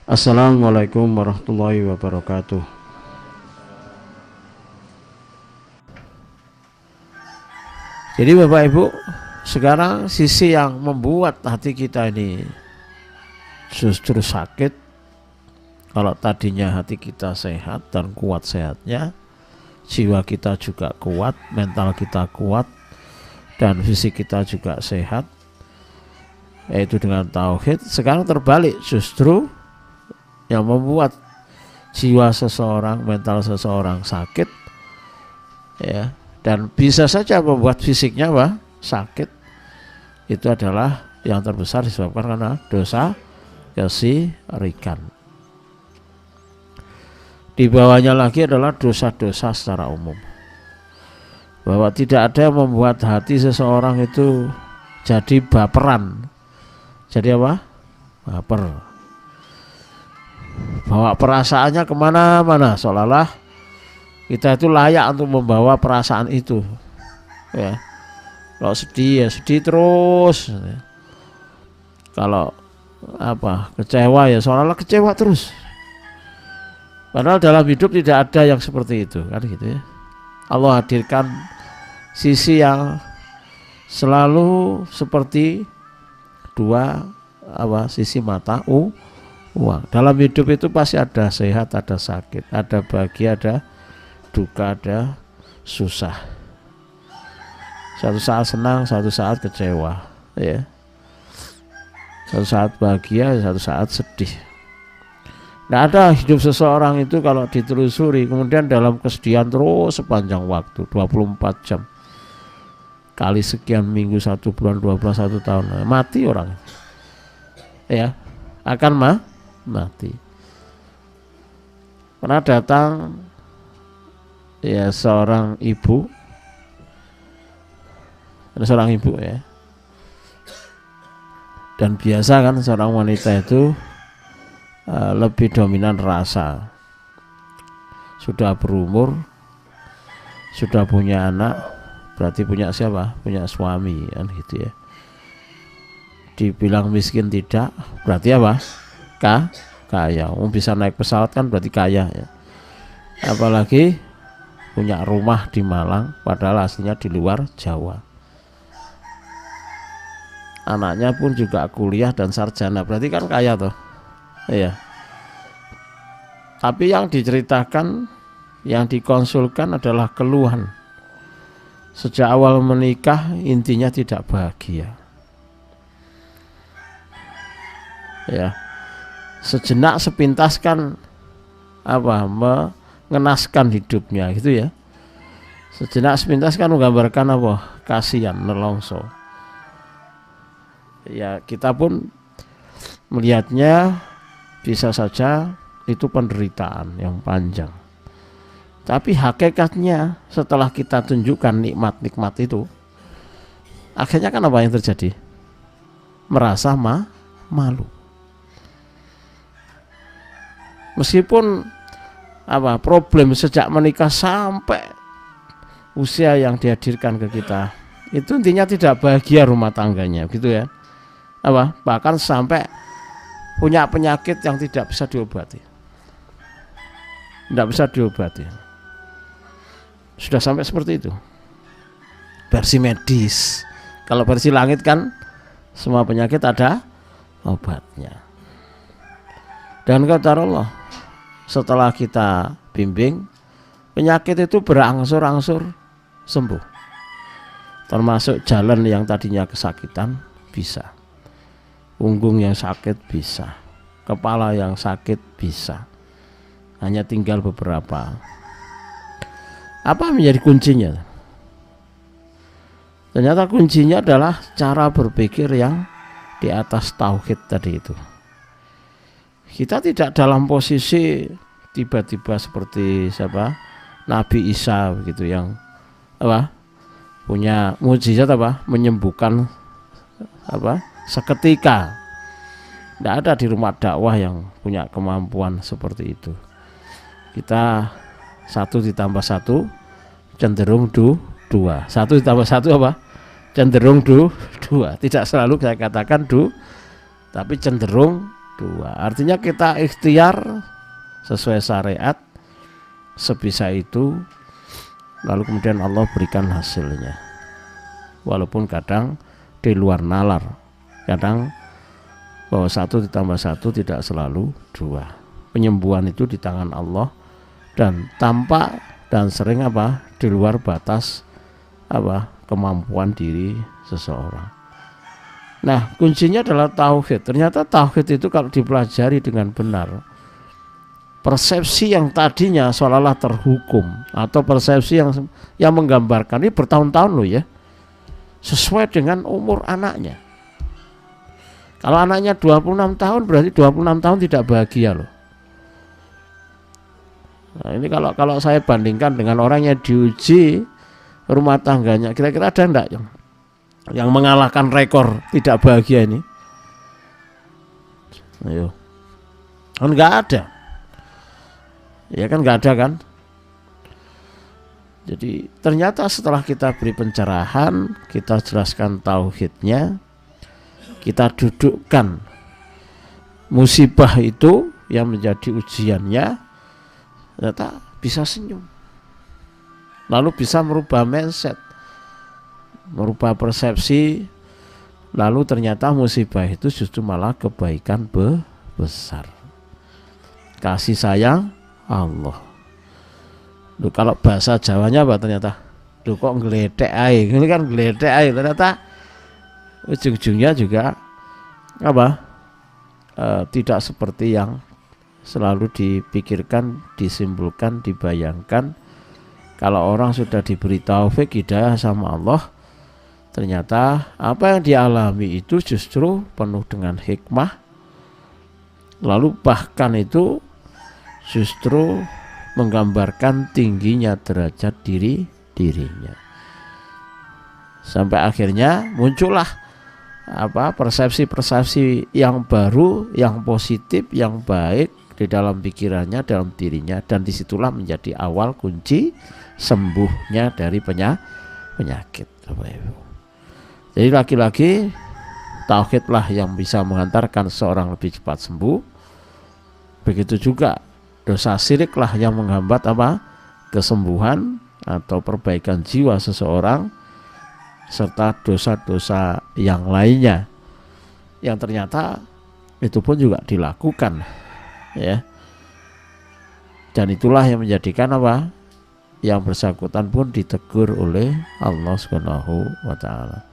Assalamualaikum warahmatullahi wabarakatuh. Jadi Bapak Ibu, sekarang sisi yang membuat hati kita ini justru sakit, kalau tadinya hati kita sehat dan kuat sehatnya, jiwa kita juga kuat, mental kita kuat, dan fisik kita juga sehat, yaitu dengan tauhid. Sekarang terbalik, justru yang membuat jiwa seseorang, mental seseorang sakit, ya, dan bisa saja membuat fisiknya sakit, itu adalah yang terbesar disebabkan karena dosa kesyirikan. Di bawahnya lagi adalah dosa-dosa secara umum, bahwa tidak ada yang membuat hati seseorang itu jadi baperan, jadi apa? Baper, bawa perasaannya kemana-mana, seolah-olah kita itu layak untuk membawa perasaan itu, ya. Kalau sedih ya sedih terus, kalau kecewa ya seolah-olah kecewa terus, padahal dalam hidup tidak ada yang seperti itu, kan gitu ya. Allah hadirkan sisi yang selalu seperti dua sisi mata uang. Dalam hidup itu pasti ada sehat, ada sakit, ada bahagia, ada duka, ada susah. Satu saat senang, satu saat kecewa, ya. Satu saat bahagia, satu saat sedih. Nah, ada hidup seseorang itu kalau ditelusuri kemudian dalam kesedihan terus sepanjang waktu 24 jam, kali sekian minggu, 1 bulan, 2 bulan, 1 tahun, mati orang, ya, akan mati. Pernah datang ya seorang ibu, ada seorang ibu, ya, dan biasa kan seorang wanita itu lebih dominan rasa, sudah berumur, sudah punya anak, berarti punya siapa? Punya suami, kan gitu ya. Dibilang miskin tidak, berarti apa? Kaya. Bisa naik pesawat kan berarti kaya, ya. Apalagi punya rumah di Malang, padahal aslinya di luar Jawa. Anaknya pun juga kuliah dan sarjana, berarti kan kaya toh, iya. Tapi yang diceritakan, yang dikonsulkan adalah keluhan. Sejak awal menikah intinya tidak bahagia, ya. Sejenak sepintas kan mengenaskan hidupnya, gitu ya. Sejenak sepintas kan menggambarkan kasihan, nelongso. Ya, kita pun melihatnya bisa saja itu penderitaan yang panjang. Tapi hakikatnya setelah kita tunjukkan nikmat-nikmat itu, akhirnya kan apa yang terjadi? Merasa malu. Meskipun problem sejak menikah sampai usia yang dihadirkan ke kita, itu intinya tidak bahagia rumah tangganya, gitu ya. Bahkan sampai punya penyakit yang tidak bisa diobati, sudah sampai seperti itu. Versi medis. Kalau versi langit kan semua penyakit ada obatnya. Dan kata Allah, setelah kita bimbing, penyakit itu berangsur-angsur sembuh. Termasuk jalan yang tadinya kesakitan bisa, punggung yang sakit bisa, kepala yang sakit bisa. Hanya tinggal beberapa. Apa menjadi kuncinya? Ternyata kuncinya adalah cara berpikir yang di atas tauhid tadi itu. Kita tidak dalam posisi tiba-tiba seperti Nabi Isa begitu, yang punya mukjizat menyembuhkan seketika. Tidak ada di rumah dakwah yang punya kemampuan seperti itu. Kita 1 ditambah 1 cenderung 2. 1 ditambah 1 cenderung 2. Tidak selalu saya katakan 2, tapi cenderung dua. Artinya kita ikhtiar sesuai syariat sebisa itu, lalu kemudian Allah berikan hasilnya. Walaupun kadang di luar nalar, kadang bahwa 1 ditambah 1 tidak selalu 2. Penyembuhan itu di tangan Allah dan tampak dan sering di luar batas kemampuan diri seseorang. Nah, kuncinya adalah tauhid. Ternyata tauhid itu kalau dipelajari dengan benar, persepsi yang tadinya seolah-olah terhukum atau persepsi yang menggambarkan ini bertahun-tahun loh ya, sesuai dengan umur anaknya. Kalau anaknya 26 tahun berarti 26 tahun tidak bahagia loh. Nah, ini kalau saya bandingkan dengan orang yang diuji rumah tangganya, kira-kira ada enggak yang mengalahkan rekor tidak bahagia ini? Ayo. Kan enggak ada. Ya kan enggak ada kan? Jadi ternyata setelah kita beri pencerahan, kita jelaskan tauhidnya, kita dudukkan musibah itu yang menjadi ujiannya, ternyata bisa senyum, lalu bisa merubah mindset, merubah persepsi, lalu ternyata musibah itu justru malah kebaikan besar, kasih sayang Allah. Loh, kalau bahasa Jawanya apa ternyata? Loh, kok ngeletek ae, ini kan ngeletek ae, ternyata ujung-ujungnya juga tidak seperti yang selalu dipikirkan, disimpulkan, dibayangkan. Kalau orang sudah diberi taufik hidayah sama Allah, ternyata apa yang dialami itu justru penuh dengan hikmah, lalu bahkan itu justru menggambarkan tingginya derajat dirinya. Sampai akhirnya muncullah persepsi-persepsi yang baru, yang positif, yang baik di dalam pikirannya, dalam dirinya, dan disitulah menjadi awal kunci sembuhnya dari penyakit. Jadi lagi-lagi tauhidlah yang bisa mengantarkan seorang lebih cepat sembuh. Begitu juga dosa syiriklah yang menghambat kesembuhan atau perbaikan jiwa seseorang, serta dosa-dosa yang lainnya yang ternyata itu pun juga dilakukan ya. Dan itulah yang menjadikan yang bersangkutan pun ditegur oleh Allah Subhanahu wa taala.